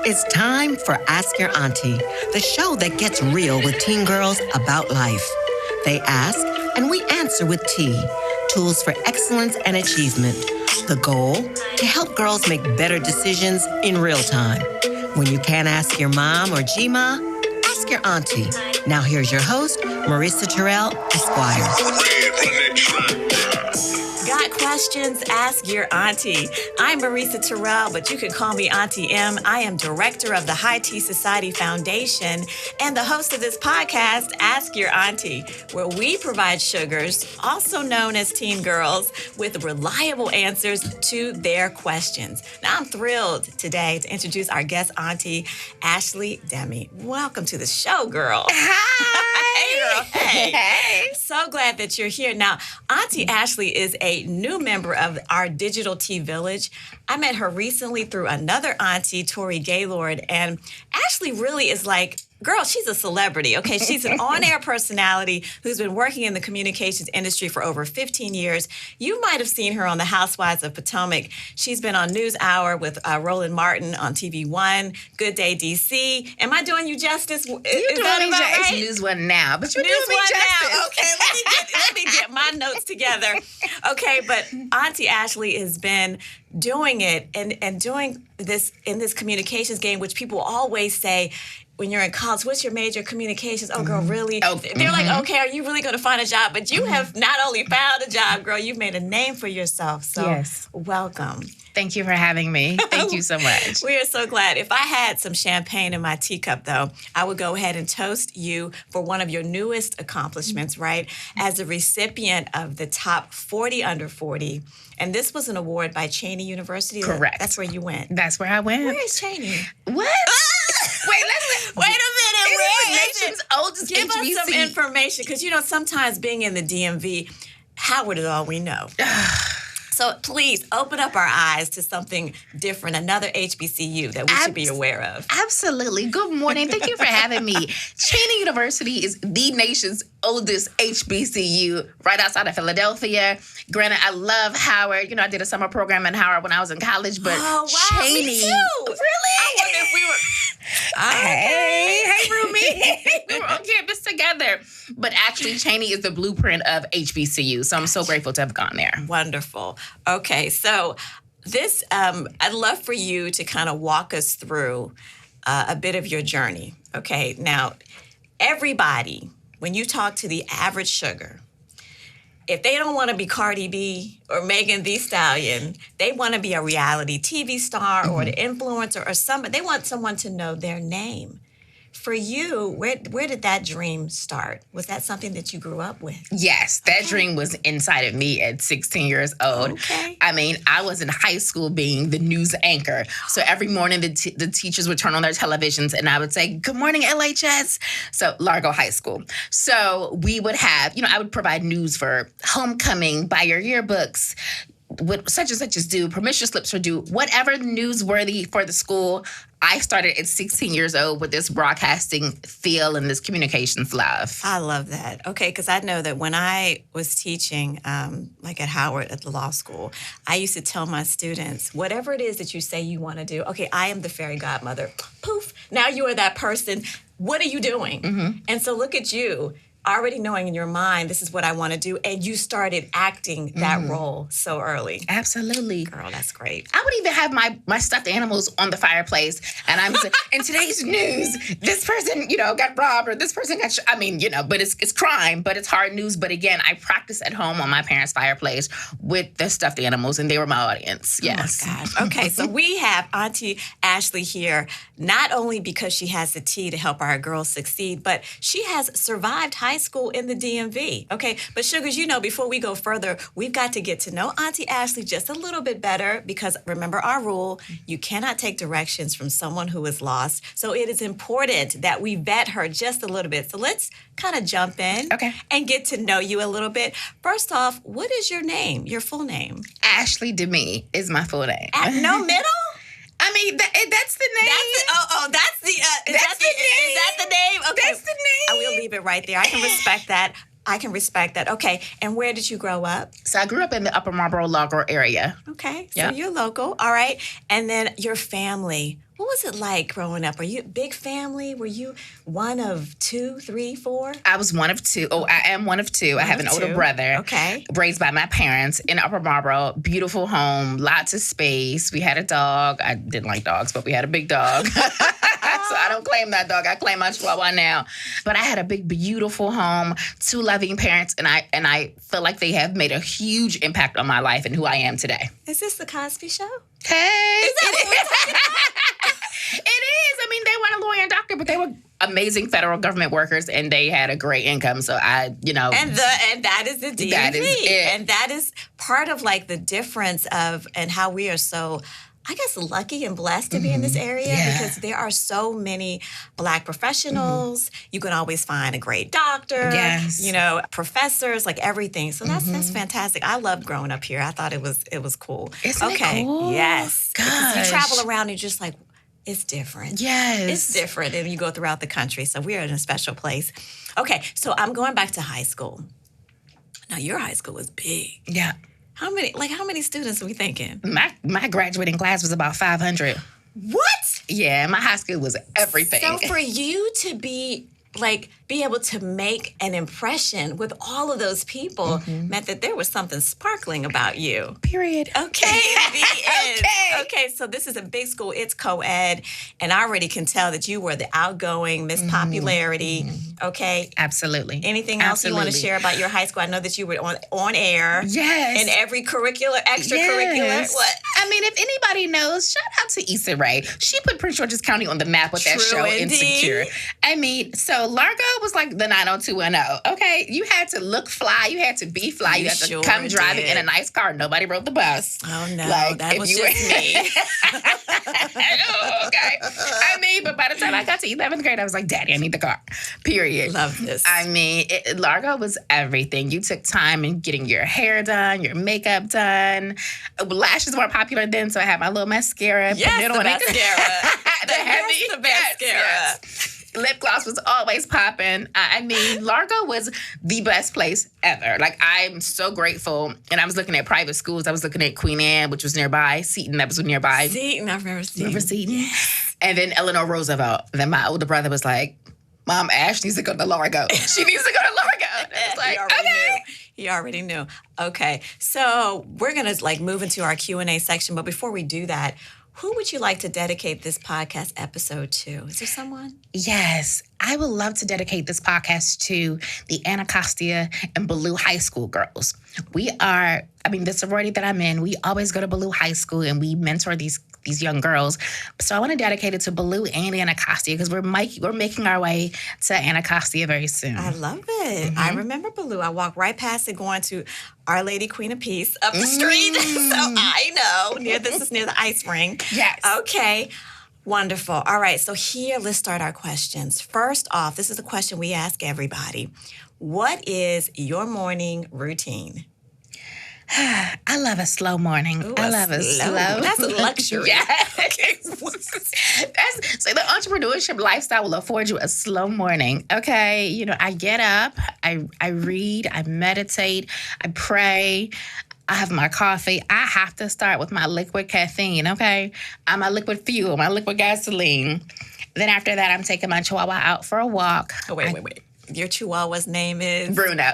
It's time for Ask Your Auntie, the show that gets real with teen girls about life. They ask, and we answer with tea. Tools for excellence and achievement. The goal? To help girls make better decisions in real time. When you can't ask your mom or G-Ma, ask your auntie. Now here's your host, Marissa Terrell, Esquire. Got questions? Ask your auntie. I'm Marissa Terrell, but you can call me Auntie M. I am director of the High Tea Society Foundation and the host of this podcast, Ask Your Auntie, where we provide sugars, also known as teen girls, with reliable answers to their questions. Now, I'm thrilled today to introduce our guest auntie, Ashleigh Demi. Welcome to the show, girl. Hi. Hey, girl. Hey. Hey. So glad that you're here. Now, Auntie Ashleigh is a new member of our Digital Tea Village. I met her recently through another auntie, Tori Gaylord, and Ashleigh really is like, girl, she's a celebrity, okay? She's an on-air personality who's been working in the communications industry for over 15 years. You might have seen her on The Housewives of Potomac. She's been on NewsHour with Roland Martin on TV One, Good Day DC. Am I doing you justice? You're doing me justice. It's News One now, but you're doing me justice. Now. Okay, let me get my notes together. Okay, but Auntie Ashleigh has been doing it and doing this in this communications game, which people always say, when you're in college, what's your major? Communications. Oh, girl, really? Oh, They're like, okay, are you really going to find a job? But you have not only found a job, girl, you've made a name for yourself. So yes. Welcome. Thank you for having me. Thank you so much. We are so glad. If I had some champagne in my teacup, though, I would go ahead and toast you for one of your newest accomplishments, right? As a recipient of the top 40 under 40. And this was an award by Cheney University. Correct. That's where you went. That's where I went. Where is Cheney? What? Wait a minute. It is the nation's oldest Give HBC. us some information, because, sometimes being in the DMV, Howard is all we know. So please open up our eyes to something different, another HBCU that we should be aware of. Absolutely. Good morning. Thank you for having me. Cheney University is the nation's oldest HBCU right outside of Philadelphia. Granted, I love Howard. I did a summer program in Howard when I was in college, but Cheney. Me too. Really? I wonder if we were... Hey, Rumi. We were on campus together. But actually, Cheney is the blueprint of HBCU, so I'm so grateful to have gone there. Wonderful. Okay, so this, I'd love for you to kind of walk us through a bit of your journey. Okay, now, everybody, when you talk to the average sugar, if they don't want to be Cardi B or Megan Thee Stallion, they want to be a reality TV star or an influencer or somebody. They want someone to know their name. For you, where did that dream start? Was that something that you grew up with? Yes, that dream was inside of me at 16 years old. Okay. I mean, I was in high school being the news anchor. So every morning the teachers would turn on their televisions and I would say, "Good morning, LHS." So Largo High School. So we would have, I would provide news for homecoming, buy your yearbooks, what such and such is due, permission slips are due, whatever newsworthy for the school. I started at 16 years old with this broadcasting feel and this communications love. I love that. Okay, because I know that when I was teaching, like at Howard at the law school, I used to tell my students, whatever it is that you say you want to do, okay, I am the fairy godmother. Poof, now you are that person. What are you doing? Mm-hmm. And so look at you. Already knowing in your mind, this is what I want to do, and you started acting that role so early. Absolutely. Girl, that's great. I would even have my stuffed animals on the fireplace, and I'm saying, in today's news, this person, got robbed, or this person got but it's crime, but it's hard news. But again, I practiced at home on my parents' fireplace with the stuffed animals, and they were my audience. Yes. Oh my gosh. Okay, so we have Auntie Ashleigh here, not only because she has the tea to help our girls succeed, but she has survived high school in the DMV. Okay, but sugars, before we go further, we've got to get to know Auntie Ashleigh just a little bit better, because remember our rule, you cannot take directions from someone who is lost. So it is important that we vet her just a little bit. So let's kind of jump in and get to know you a little bit. First off, what is your name, your full name? Ashleigh Demi is my full name. No middle? I mean, that's the name. That's the name. Is that the name? Okay. That's the name. I will leave it right there. I can respect that. I can respect that. Okay, and where did you grow up? So I grew up in the Upper Marlboro, Largo area. Okay, so Yeah. you're local. All right. And then your family. What was it like growing up? Are you a big family? Were you one of 2, 3, 4? I was one of two. Oh, I am one of two. I have an older brother. Okay. Raised by my parents in Upper Marlboro. Beautiful home, lots of space. We had a dog. I didn't like dogs, but we had a big dog. So I don't claim that dog. I claim my Chihuahua now. But I had a big, beautiful home, 2 loving parents, and I feel like they have made a huge impact on my life and who I am today. Is this the Cosby Show? Hey, Is that what we're talking about? it is. I mean, they weren't a lawyer and doctor, but they were amazing federal government workers, and they had a great income. So And that is the DMV. That is it. And that is part of like the difference of and how we are so, I guess, lucky and blessed to be in this area because there are so many Black professionals. You can always find a great doctor, professors, like everything. So that's fantastic. I loved growing up here. I thought it was cool. Isn't it cool? Yes. Gosh. Because you travel around and you're just like, it's different. Yes. It's different. And you go throughout the country. So we're in a special place. Okay, so I'm going back to high school. Now, your high school was big. Yeah. How many students are we thinking? My graduating class was about 500. What? Yeah, my high school was everything. So for you to be able to make an impression with all of those people meant that there was something sparkling about you. Period. Okay. Okay, so this is a big school. It's co-ed. And I already can tell that you were the outgoing Miss Popularity. Okay. Absolutely. Anything else you want to share about your high school? I know that you were on air. Yes. In every extracurricular. Yes. What? I mean, if anybody knows, shout out to Issa Rae. She put Prince George's County on the map with that show, indeed. Insecure. I mean, so Largo was like the 90210. Okay, you had to look fly. You had to be fly. You had to come driving in a nice car. Nobody rode the bus. Oh no, like, that was just me. Okay. I mean, but by the time I got to 11th grade, I was like, Daddy, I need the car. Period. Love this. I mean, Largo was everything. You took time in getting your hair done, your makeup done. Lashes weren't popular then, so I had my little mascara. Yes, the mascara. the mascara. Yes. Lip gloss was always popping. I mean, Largo was the best place ever. Like, I'm so grateful. And I was looking at private schools. I was looking at Queen Anne, which was nearby. Seton, that was nearby. Seton, I remember Seton. Remember Seton? And then Eleanor Roosevelt. And then my older brother was like, Mom, Ash needs to go to Largo. She needs to go to Largo. And I was like, He already knew. Okay. So we're going to move into our Q&A section. But before we do that, who would you like to dedicate this podcast episode to? Is there someone? Yes. I would love to dedicate this podcast to the Anacostia and Ballou High School girls. The sorority that I'm in, we always go to Ballou High School and we mentor these young girls. So I want to dedicate it to Ballou and Anacostia because we're making our way to Anacostia very soon. I love it. I remember Ballou. I walked right past it going to Our Lady Queen of Peace up the street. So I know. This is near the ice ring. Yes. Okay. Wonderful. All right. So here, let's start our questions. First off, this is a question we ask everybody. What is your morning routine? I love a slow morning. Ooh, I love a slow. That's a luxury. Yes. So the entrepreneurship lifestyle will afford you a slow morning. Okay. I get up, I read, I meditate, I pray. I have my coffee. I have to start with my liquid caffeine, okay? My liquid fuel, my liquid gasoline. Then after that, I'm taking my Chihuahua out for a walk. Oh, wait. Your Chihuahua's name is? Bruno.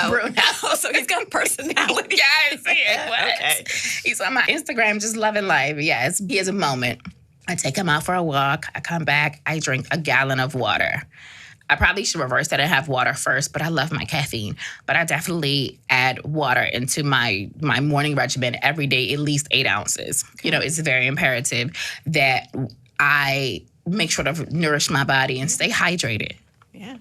Bruno. So he's got a personality. Yes. Okay. He's on my Instagram just loving life. Yes, he has a moment. I take him out for a walk. I come back. I drink a gallon of water. I probably should reverse that and have water first, but I love my caffeine. But I definitely add water into my morning regimen every day, at least 8 ounces. Okay. It's very imperative that I make sure to nourish my body and stay hydrated. Yeah.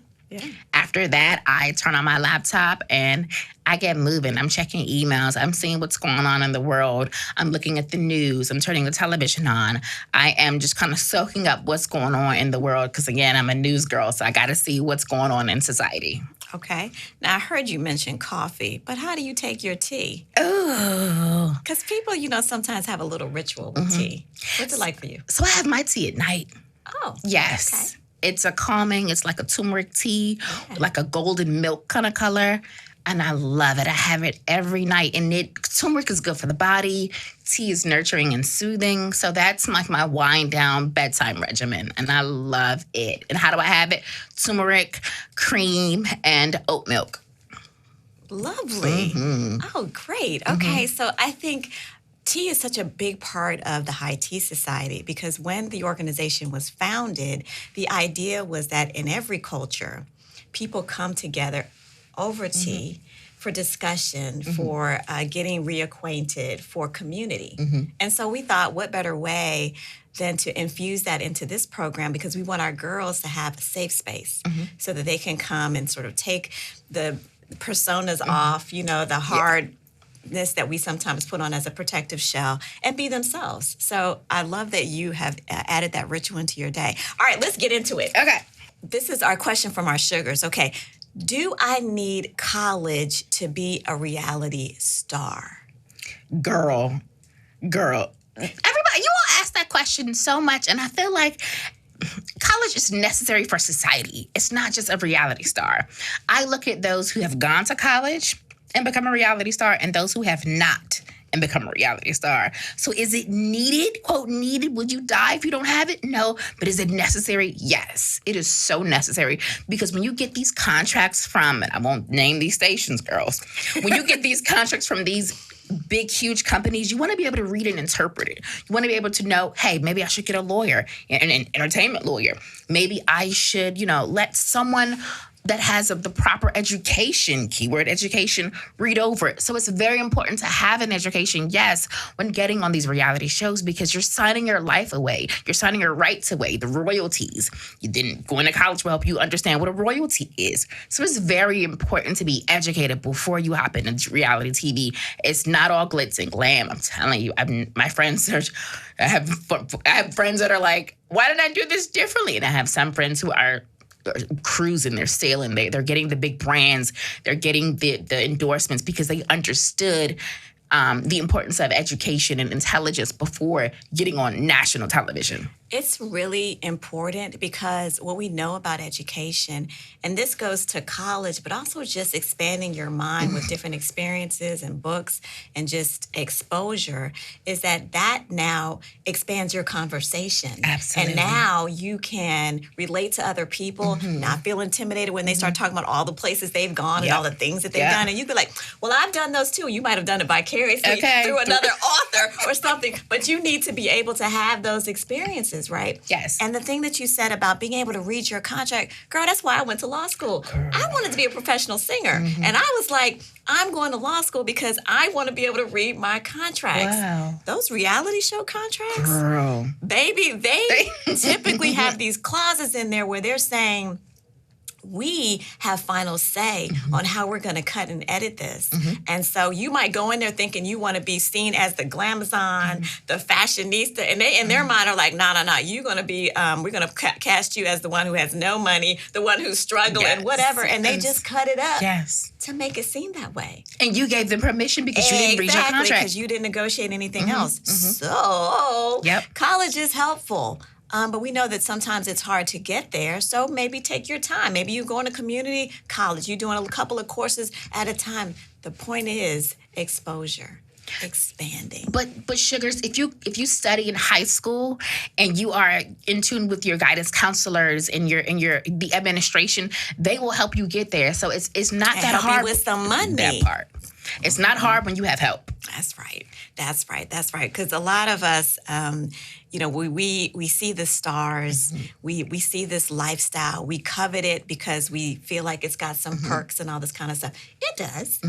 After that, I turn on my laptop and I get moving. I'm checking emails. I'm seeing what's going on in the world. I'm looking at the news. I'm turning the television on. I am just kind of soaking up what's going on in the world because, again, I'm a news girl, so I got to see what's going on in society. Okay. Now, I heard you mention coffee, but how do you take your tea? Oh. Because people, sometimes have a little ritual with tea. What's it like for you? So I have my tea at night. Oh. Yes. Okay. It's a calming, it's like a turmeric tea, like a golden milk kind of color. And I love it. I have it every night. And turmeric is good for the body. Tea is nurturing and soothing. So that's like my wind down bedtime regimen. And I love it. And how do I have it? Turmeric, cream, and oat milk. Lovely. Oh, great. Okay, so I think tea is such a big part of the High Tea Society because when the organization was founded, the idea was that in every culture, people come together over tea for discussion, for getting reacquainted, for community. And so we thought, what better way than to infuse that into this program because we want our girls to have a safe space so that they can come and sort of take the personas off, the hardness that we sometimes put on as a protective shell and be themselves. So I love that you have added that ritual into your day. All right, let's get into it. Okay. This is our question from our sugars. Okay. Do I need college to be a reality star? Girl. Everybody, you all ask that question so much, and I feel like college is necessary for society. It's not just a reality star. I look at those who have gone to college and become a reality star and those who have not and become a reality star. So is it needed? Quote, needed? Would you die if you don't have it? No. But is it necessary? Yes. It is so necessary because when you get these contracts from, and I won't name these stations, girls, when you get these contracts from these big, huge companies, you want to be able to read and interpret it. You want to be able to know, hey, maybe I should get a lawyer, an entertainment lawyer. Maybe I should, let someone that has the proper education, keyword education, read over it. So it's very important to have an education, yes, when getting on these reality shows because you're signing your life away. You're signing your rights away, the royalties. You didn't going to college will help you understand what a royalty is. So it's very important to be educated before you hop into reality TV. It's not all glitz and glam. I'm telling you, my friends I have friends that are like, why did I do this differently? And I have some friends who are cruising, they're sailing, they're getting the big brands, they're getting the endorsements because they understood the importance of education and intelligence before getting on national television. It's really important because what we know about education, and this goes to college, but also just expanding your mind with different experiences and books and just exposure, is that now expands your conversation. Absolutely. And now you can relate to other people, not feel intimidated when they start talking about all the places they've gone and all the things that they've done. And you be like, well, I've done those too. You might have done it vicariously through another author or something, but you need to be able to have those experiences, right? Yes. And the thing that you said about being able to read your contract, girl, that's why I went to law school. Girl. I wanted to be a professional singer. And I was like, I'm going to law school because I want to be able to read my contracts. Wow. Those reality show contracts, Girl. baby, they typically have these clauses in there where they're saying, we have final say on how we're going to cut and edit this. And so you might go in there thinking you want to be seen as the glamazon, the fashionista, and they in their mind are like, no, you're going to be, we're going to cast you as the one who has no money, the one who's struggling, whatever. And they just cut it up to make it seem that way. And you gave them permission because you didn't read your contract. Because you didn't negotiate anything else. So college is helpful. But we know that sometimes it's hard to get there. So maybe take your time. Maybe you're going to community college. You're doing a couple of courses at a time. The point is exposure, expanding. But Sugars, if you study in high school and you are in tune with your guidance counselors and the administration, they will help you get there. So it's not that hard. You with some money. That part. It's not hard when you have help. That's right. Because a lot of us, we see the stars, we see this lifestyle, we covet it because we feel like it's got some perks and all this kind of stuff. It does.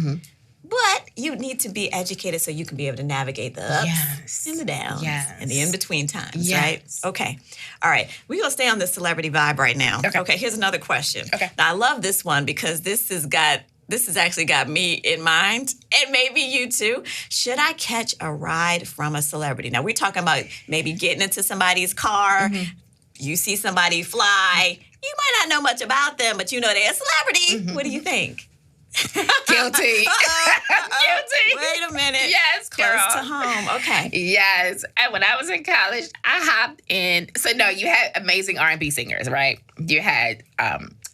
But you need to be educated so you can be able to navigate the ups and the downs and the in-between times, right? Okay. All right. We're going to stay on the celebrity vibe right now. Okay, here's another question. Okay. Now, I love this one because this has actually got me in mind, and maybe you too. Should I catch a ride from a celebrity? Now, we're talking about maybe getting into somebody's car. You see somebody fly. You might not know much about them, but you know they're a celebrity. What do you think? Guilty. Guilty. Wait a minute. Yes, girl. Close to home. Okay. Yes. And when I was in college, I hopped in. So, no, you had amazing R&B singers, right? You had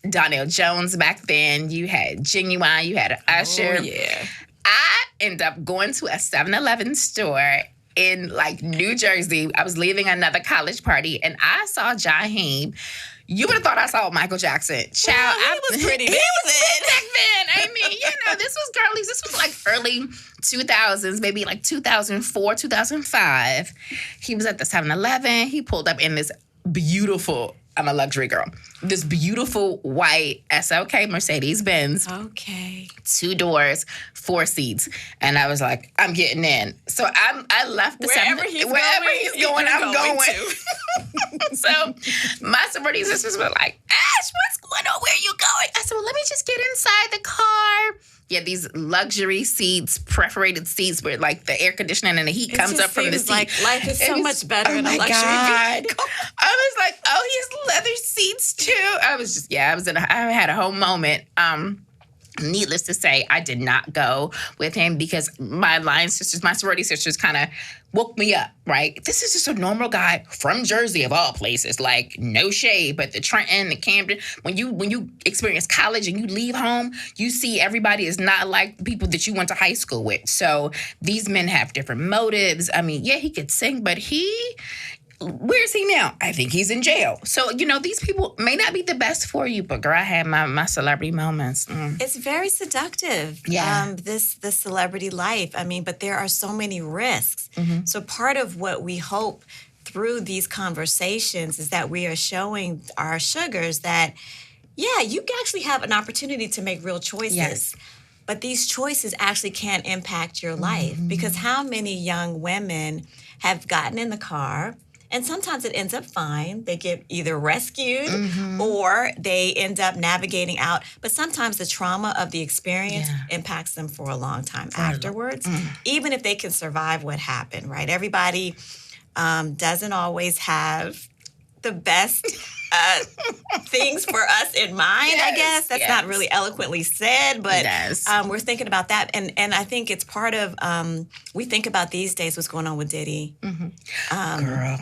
Donnell Jones back then. You had Genuine. You had Usher. Oh, yeah. I ended up going to a 7-Eleven store in like New Jersey. I was leaving another college party and I saw Jaheim. You would have thought I saw Michael Jackson. Child, he was pretty. He was pretty back then. I mean, this was girlies. This was like early 2000s, maybe like 2004, 2005. He was at the 7-Eleven. He pulled up in this beautiful, I'm a luxury girl, this beautiful white SLK Mercedes-Benz. Okay. 2 doors, 4 seats. And I was like, I'm getting in. So I left the wherever he's going, I'm going. So my sorority sisters were like, Ash, what's going on? Where are you going? I said, well, let me just get inside the car. Yeah, these luxury seats, perforated seats where like the air conditioning and the heat comes up from the seat. Like life is so much better in a luxury vehicle. I was like, oh, he has leather seats too. I had a whole moment. Needless to say, I did not go with him because my sorority sisters kind of woke me up, right? This is just a normal guy from Jersey of all places, like no shade, but the Trenton, the Camden, when you experience college and you leave home, you see everybody is not like the people that you went to high school with. So these men have different motives. I mean, yeah, he could sing, but where's he now? I think he's in jail. So, these people may not be the best for you, but girl, I had my celebrity moments. It's very seductive, yeah. This celebrity life. I mean, but there are so many risks. Mm-hmm. So part of what we hope through these conversations is that we are showing our sugars that, yeah, you actually have an opportunity to make real choices. Yes. But these choices actually can impact your life. Because how many young women have gotten in the car, and sometimes it ends up fine. They get either rescued or they end up navigating out. But sometimes the trauma of the experience impacts them for a long time afterwards, even if they can survive what happened, right? Everybody doesn't always have the best things for us in mind, I guess. That's not really eloquently said, but we're thinking about that. And I think it's part of, we think about these days what's going on with Diddy. Girl.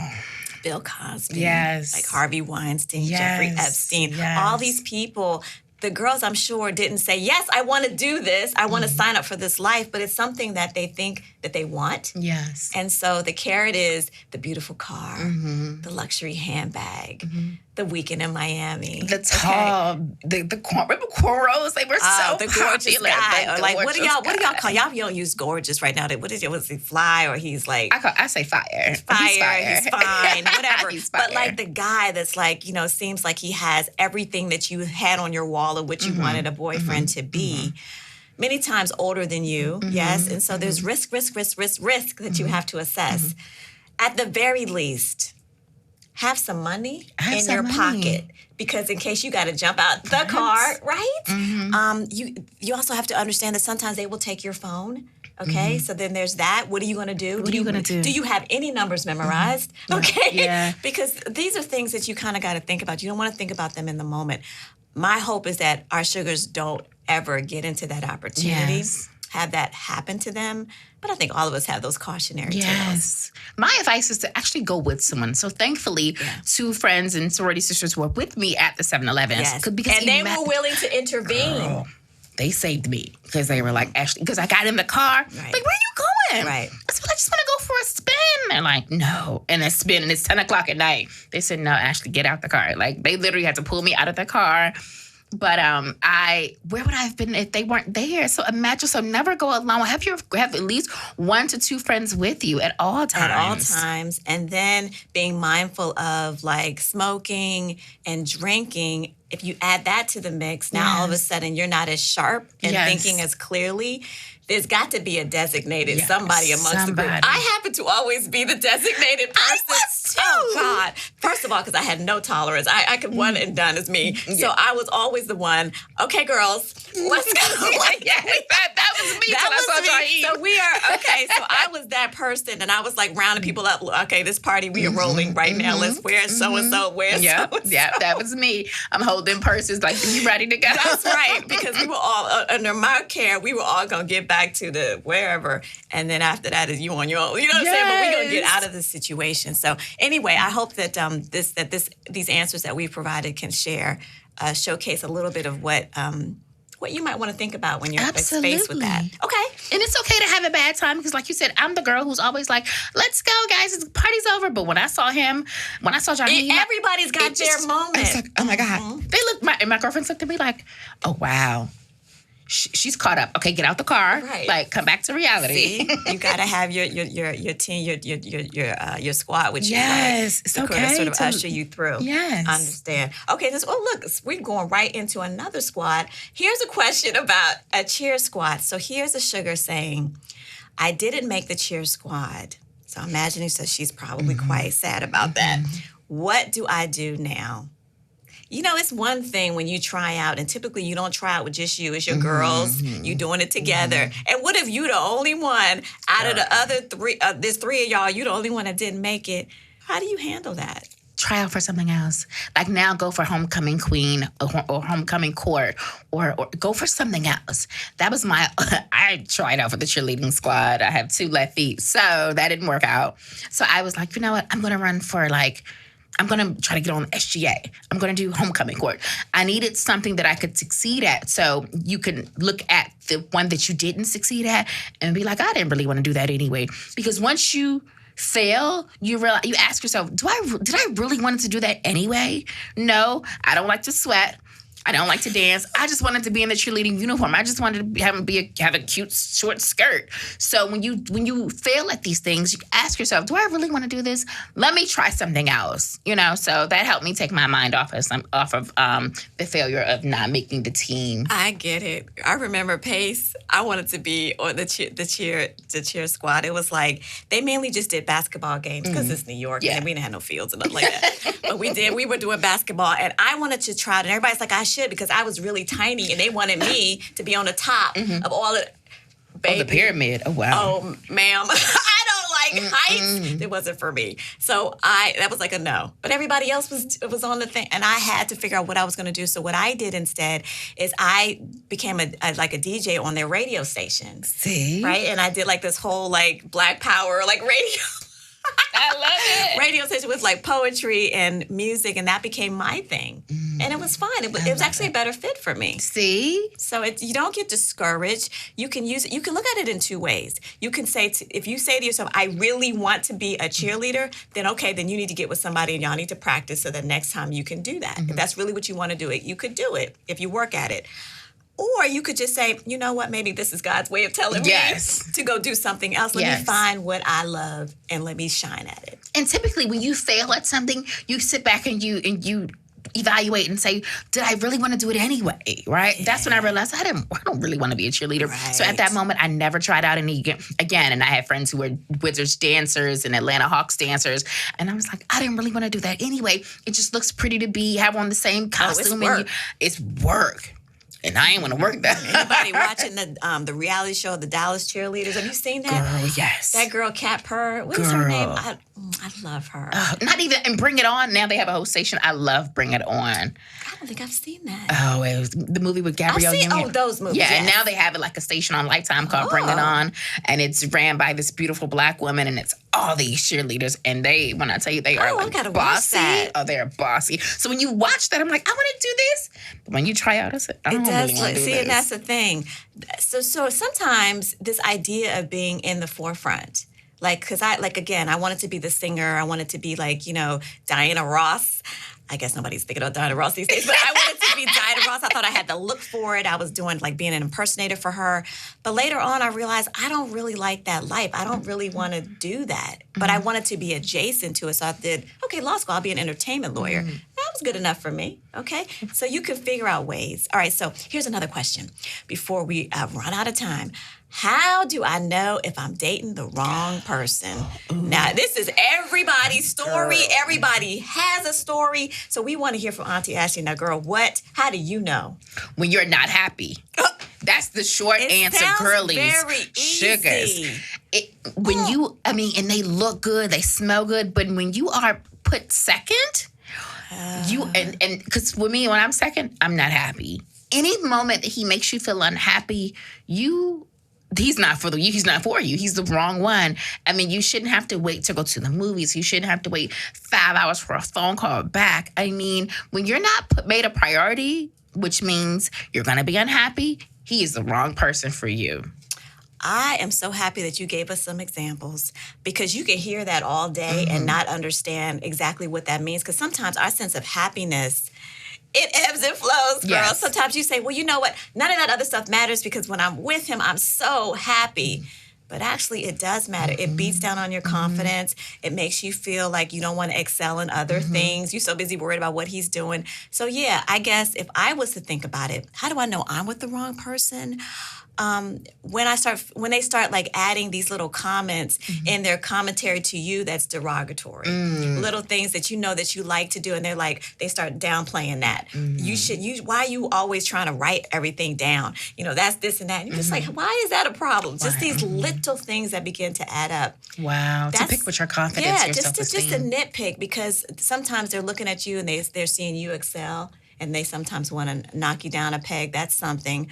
Bill Cosby. Yes. Like Harvey Weinstein, Jeffrey Epstein. Yes. All these people, the girls, I'm sure, didn't say, yes, I want to do this. I want to sign up for this life. But it's something that they think that they want. Yes. And so the carrot is the beautiful car, the luxury handbag, the weekend in Miami. The tall, the cornrows, they were so the gorgeous popular. guy. Or like, what do y'all call? Y'all don't use gorgeous right now. Was he fly or he's like... I say fire. He's fine, whatever. He's fire. But like the guy that's like, seems like he has everything that you had on your wall of what you wanted a boyfriend to be. Many times older than you, yes. And so there's risk that you have to assess. At the very least, have some money in your pocket. Because in case you got to jump out the car, right? You also have to understand that sometimes they will take your phone. Okay, so then there's that. What are you going to do? What are you going to do? Do you have any numbers memorized? Okay, yeah. Because these are things that you kind of got to think about. You don't want to think about them in the moment. My hope is that our sugars don't ever get into that opportunity, have that happen to them. But I think all of us have those cautionary tales. My advice is to actually go with someone. So thankfully, 2 friends and sorority sisters were with me at the 7-Eleven. Yes. Because and they were willing to intervene. Girl, they saved me because they were like, Ashley, because I got in the car. Like, where are you going? Right. I said, well, I just want to go for a spin. They're like, no. And I spin, and it's 10 o'clock at night. They said, no, Ashley, get out the car. Like, they literally had to pull me out of the car. But where would I have been if they weren't there? So imagine, never go alone. Have at least 1 to 2 friends with you at all times. At all times. And then being mindful of like smoking and drinking. If you add that to the mix, now all of a sudden you're not as sharp and thinking as clearly. There's got to be a designated somebody amongst the group. I happen to always be the designated person. too. Oh, God. First of all, because I had no tolerance. I could one and done as me. So I was always the one, okay, girls, let's go. That was me till I saw y'all eat. So we are, okay, so I was that person, and I was like rounding people up. Okay, this party, we are rolling right now. Let's wear so-and-so, wear so-and-so. Yeah, that was me. I'm holding purses like, you ready to go? That's right, because we were all, under my care, we were all going to get back to the wherever, and then after that is you on your own. You know what I'm saying? But we're going to get out of this situation. So anyway, I hope that these answers that we've provided can showcase a little bit of what you might want to think about when you're faced with that. Okay. And it's okay to have a bad time because, like you said, I'm the girl who's always like, let's go, guys. The party's over. But when I saw Jaheim, everybody's got their moment. I was like, oh, my God. My girlfriends looked at me like, oh, wow. She's caught up. Okay, get out the car. Right. Like, come back to reality. See, you gotta have your team, your squad with you. Yes, it's okay to sort of usher you through. Yes, understand. Okay, look, we're going right into another squad. Here's a question about a cheer squad. So here's a Sugar saying, "I didn't make the cheer squad." So I'm imagining, so she's probably quite sad about that. What do I do now? You know, it's one thing when you try out, and typically you don't try out with just you. It's your girls. You doing it together. And what if you the only one out of the other three, there's three of y'all, you the only one that didn't make it? How do you handle that? Try out for something else. Like now go for homecoming queen or homecoming court or go for something else. That was I tried out for the cheerleading squad. I have 2 left feet, so that didn't work out. So I was like, you know what? I'm going to run for I'm going to try to get on SGA. I'm going to do homecoming court. I needed something that I could succeed at. So you can look at the one that you didn't succeed at and be like, I didn't really want to do that anyway. Because once you fail, you ask yourself, did I really want to do that anyway? No, I don't like to sweat. I don't like to dance. I just wanted to be in the cheerleading uniform. I just wanted to have a cute short skirt. So when you fail at these things, you ask yourself, do I really want to do this? Let me try something else. You know, so that helped me take my mind off of the failure of not making the team. I get it. I remember Pace. I wanted to be on the cheer squad. It was like they mainly just did basketball games because it's New York and we didn't have no fields and nothing like that. But we were doing basketball, and I wanted to try it. And everybody's like, I should, because I was really tiny, and they wanted me to be on the top of all the the pyramid. Oh, wow. Oh, ma'am. I don't like heights. It wasn't for me. So that was like a no. But everybody else was on the thing, and I had to figure out what I was going to do. So what I did instead is I became a DJ on their radio station. See? Right? And I did like this whole like Black Power like radio. I love it. Radio station with like poetry and music, and that became my thing. And it was fun. It was actually a better fit for me. See? So you don't get discouraged. You can use it. You can look at it in 2 ways. You can say, if you say to yourself, I really want to be a cheerleader, then okay, then you need to get with somebody and y'all need to practice so that next time you can do that. If that's really what you want to do, you could do it if you work at it. Or you could just say, you know what, maybe this is God's way of telling me to go do something else. Let me find what I love and let me shine at it. And typically when you fail at something, you sit back and you evaluate and say, did I really want to do it anyway, right? Yeah. That's when I realized I don't really want to be a cheerleader. Right. So at that moment, I never tried out any again. And I had friends who were Wizards dancers and Atlanta Hawks dancers. And I was like, I didn't really want to do that anyway. It just looks pretty to have on the same costume. It's work. And I ain't want to work that. Anybody watching the reality show, the Dallas Cheerleaders? Have you seen that? Girl, yes. That girl, Kat Purr. What is her name? I love her. Not even, and Bring It On. Now they have a whole station. I love Bring It On. I don't think I've seen that. Oh, it was the movie with Gabrielle Union. Oh, those movies. Yeah, yes. And now they have it like a station on Lifetime called Bring It On. And it's ran by this beautiful Black woman, and it's all these cheerleaders. And when I tell you, they are like bossy. Oh, they're bossy. So when you watch that, I'm like, I want to do this. But when you try out, I don't really want to do this. And that's the thing. So sometimes this idea of being in the forefront, because I wanted to be the singer. I wanted to be Diana Ross. I guess nobody's thinking of Diana Ross these days, but I wanted to be Diana Ross. I thought I had to look for it. I was doing being an impersonator for her. But later on, I realized I don't really like that life. I don't really want to do that. But I wanted to be adjacent to it. So I did, law school, I'll be an entertainment lawyer. That was good enough for me. Okay. So you can figure out ways. All right. So here's another question before we run out of time. How do I know if I'm dating the wrong person? Now, this is everybody's story. Girl. Everybody has a story. So we want to hear from Auntie Ashleigh. Now, girl, how do you know? When you're not happy. That's the short answer, sounds girlies. very Sugars. easy. And they look good, they smell good, but when you are put second, and because with me, when I'm second, I'm not happy. Any moment that he makes you feel unhappy, he's not for you. He's not for you. He's the wrong one. I mean, you shouldn't have to wait to go to the movies. You shouldn't have to wait 5 hours for a phone call back. I mean, when you're not made a priority, which means you're going to be unhappy, he is the wrong person for you. I am so happy that you gave us some examples because you can hear that all day and not understand exactly what that means. Because sometimes our sense of happiness, it ebbs and flows, girl. Yes. Sometimes you say, well, you know what? None of that other stuff matters because when I'm with him, I'm so happy. But actually, it does matter. It beats down on your confidence. It makes you feel like you don't want to excel in other things. You're so busy worried about what he's doing. So, yeah, I guess if I was to think about it, how do I know I'm with the wrong person? When they start like adding these little comments in their commentary to you that's derogatory, little things that you know that you like to do, and they start downplaying that. Why are you always trying to write everything down? You know, that's this and that. And you're just like, why is that a problem? Just these little things that begin to add up. Wow, to pick with your confidence, your self-esteem. Just a nitpick because sometimes they're looking at you and they're seeing you excel, and they sometimes want to knock you down a peg. That's something.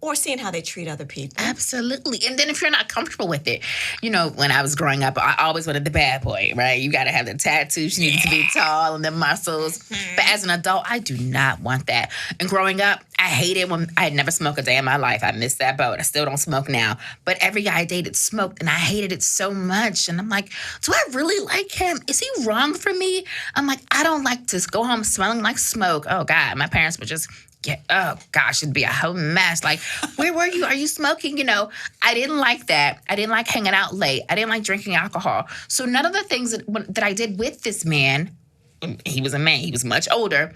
Or seeing how they treat other people. Absolutely. And then if you're not comfortable with it, you know, when I was growing up, I always wanted the bad boy, right? You got to have the tattoos, you need to be tall and the muscles. But as an adult, I do not want that. And growing up, I hated when I had never smoked a day in my life. I missed that boat. I still don't smoke now. But every guy I dated smoked, and I hated it so much. And I'm like, do I really like him? Is he wrong for me? I'm like, I don't like to go home smelling like smoke. Oh, God, my parents would just... oh gosh, it'd be a whole mess. Like, where were you? Are you smoking? You know, I didn't like that. I didn't like hanging out late. I didn't like drinking alcohol. So none of the things that I did with this man, he was a man, he was much older,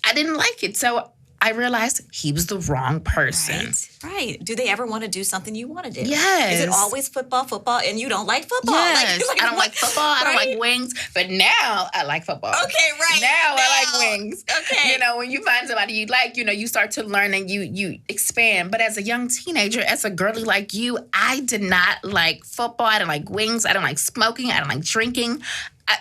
I didn't like it. So I realized he was the wrong person. Right. Do they ever want to do something you want to do? Yes. Is it always football, and you don't like football? Yes. Like, I don't like football. I don't like wings. But now I like football. Okay, right. Now I like wings. Okay. You know, when you find somebody you like, you know, you start to learn and you expand. But as a young teenager, as a girly like you, I did not like football. I didn't like wings. I didn't like smoking. I didn't like drinking.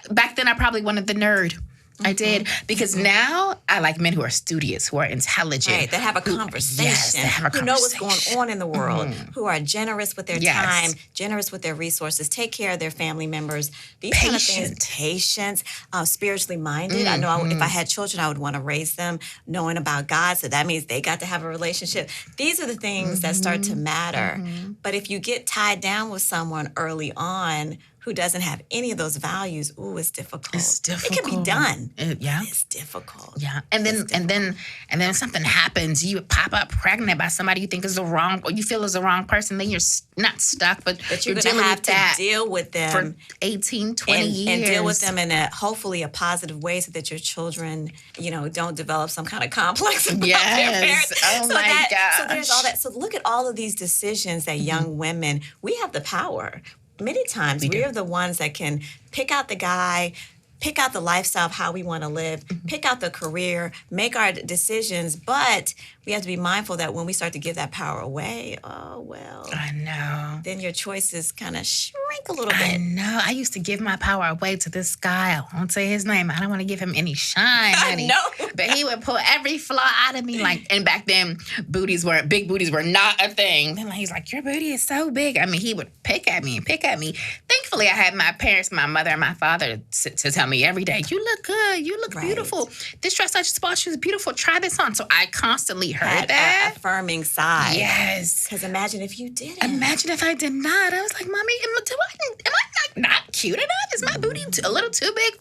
Back then, I probably wanted the nerd. I did, because now I like men who are studious, who are intelligent. Right, that have a conversation. Yes, that have a who know what's going on in the world, who are generous with their time, generous with their resources, take care of their family members. These kind of things, patience, spiritually minded. I know if I had children, I would want to raise them knowing about God, so that means they got to have a relationship. These are the things that start to matter. But if you get tied down with someone early on who doesn't have any of those values, it's difficult. It's difficult. It can be done. It's difficult. Yeah. And then something happens. You pop up pregnant by somebody you think is the wrong, or you feel is the wrong person. Then you're not stuck, but you're going to have to deal with them for 18, 20 years. And deal with them in hopefully a positive way, so that your children, you know, don't develop some kind of complex about their parents. Oh my gosh. So there's all that. So look at all of these decisions that young women, we have the power. Many times we are the ones that can pick out the guy, pick out the lifestyle of how we want to live, pick out the career, make our decisions. But we have to be mindful that when we start to give that power away, I know. Then your choices kind of shrink a little bit. I know. I used to give my power away to this guy. I won't say his name. I don't want to give him any shine, honey. No. But he would pull every flaw out of me. And back then, big booties were not a thing. Then he's like, your booty is so big. I mean, he would pick at me. Thankfully, I had my parents, my mother and my father to tell me every day, you look good. You look beautiful. This dress I just bought you is beautiful. Try this on. So I constantly heard that. Affirming side. Yes. Because imagine if you didn't. Imagine if I did not. I was like, Mommy, am I not cute enough? Is my booty a little too big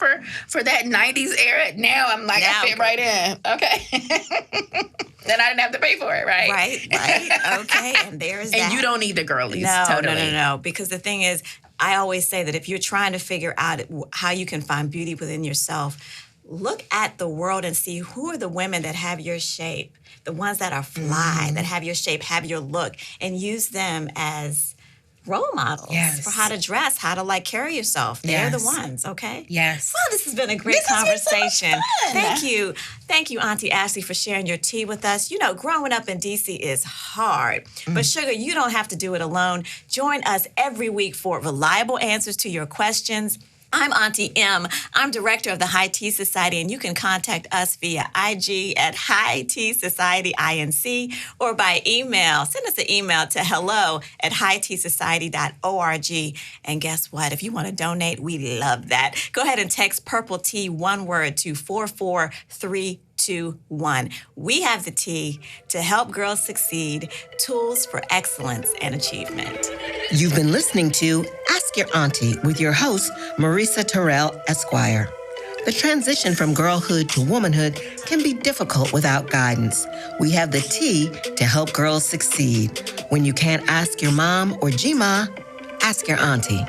for that 90s era? Now I'm like, I fit right in. Okay. Then I didn't have to pay for it, right? Right. Okay. And there's that. And you don't need the girlies. No, totally. no. Because the thing is, I always say that if you're trying to figure out how you can find beauty within yourself, look at the world and see who are the women that have your shape, the ones that are fly, that have your shape, have your look, and use them as role models for how to dress, how to carry yourself. They're the ones, okay? Yes. Well, this has been a great conversation. Thank you. Thank you, Auntie Ashleigh, for sharing your tea with us. You know, growing up in DC is hard, but sugar, you don't have to do it alone. Join us every week for reliable answers to your questions. I'm Auntie M. I'm director of the High Tea Society, and you can contact us via IG at High Tea Society INC or by email. Send us an email to hello@highteasociety.org. And guess what? If you want to donate, we love that. Go ahead and text Purple Tea, one word, to 44321. We have the tea to help girls succeed, tools for excellence and achievement. You've been listening to Ask Your Auntie with your host, Marisa Terrell, Esquire. The transition from girlhood to womanhood can be difficult without guidance. We have the tea to help girls succeed. When you can't ask your mom or G-Ma, ask your auntie.